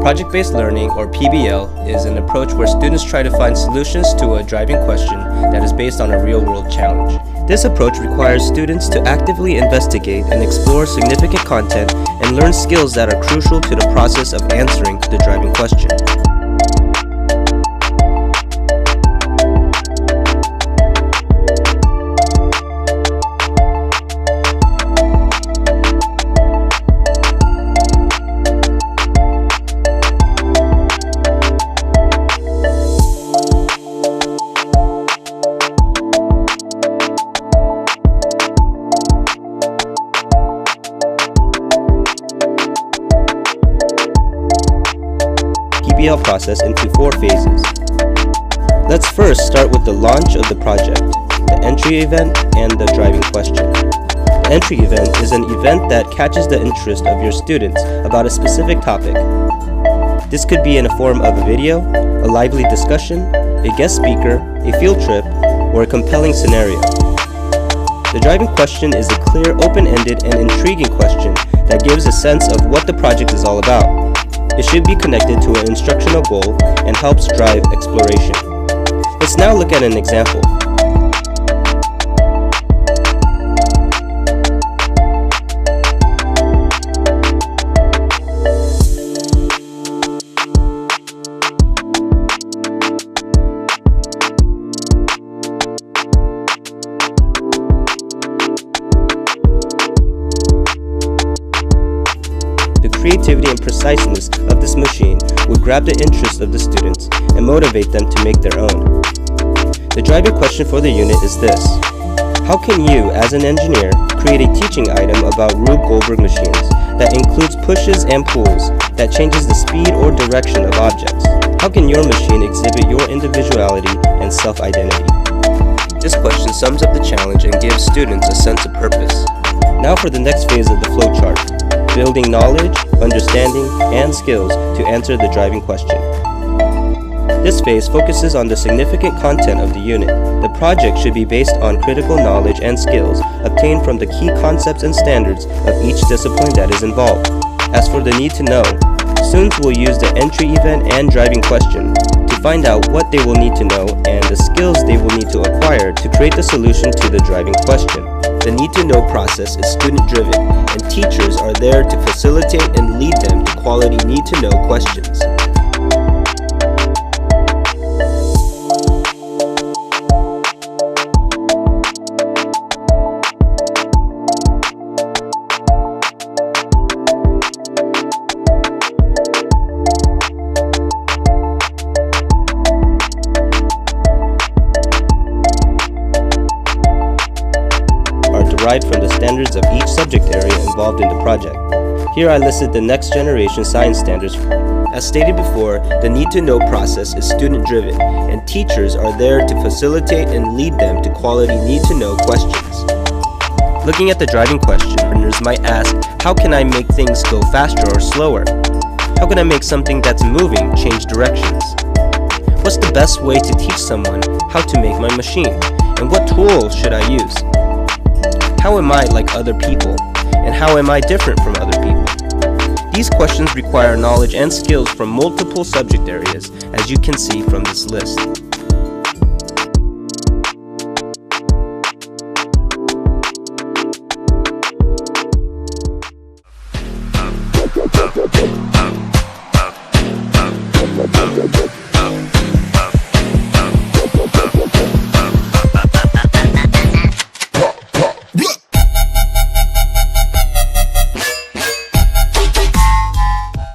Project-based learning, or PBL, is an approach where students try to find solutions to a driving question that is based on a real-world challenge. This approach requires students to actively investigate and explore significant content and learn skills that are crucial to the process of answering the driving question. PBL process into 4 phases. Let's first start with the launch of the project, the entry event, and the driving question. The entry event is an event that catches the interest of your students about a specific topic. This could be in the form of a video, a lively discussion, a guest speaker, a field trip, or a compelling scenario. The driving question is a clear, open-ended, and intriguing question that gives a sense of what the project is all about. It should be connected to an instructional goal and helps drive exploration. Let's now look at an example. The creativity and preciseness of this machine would grab the interest of the students and motivate them to make their own. The driving question for the unit is this: how can you, as an engineer, create a teaching item about Rube Goldberg machines that includes pushes and pulls that changes the speed or direction of objects? How can your machine exhibit your individuality and self-identity? This question sums up the challenge and gives students a sense of purpose. Now for the next phase of the flowchart: building knowledge, understanding, and skills to answer the driving question. This phase focuses on the significant content of the unit. The project should be based on critical knowledge and skills obtained from the key concepts and standards of each discipline that is involved. As for the need to know, students will use the entry event and driving question to find out what they will need to know and the skills they will need to acquire to create the solution to the driving question. The need to know process is student-driven, and teachers are there to facilitate and lead them to quality need to know questions. Derived from the standards of each subject area involved in the project. Here I listed the next generation science standards. As stated before, the need to know process is student driven, and teachers are there to facilitate and lead them to quality need to know questions. Looking at the driving question, learners might ask, how can I make things go faster or slower? How can I make something that's moving change directions? What's the best way to teach someone how to make my machine? And what tools should I use? How am I like other people? And how am I different from other people? These questions require knowledge and skills from multiple subject areas, as you can see from this list.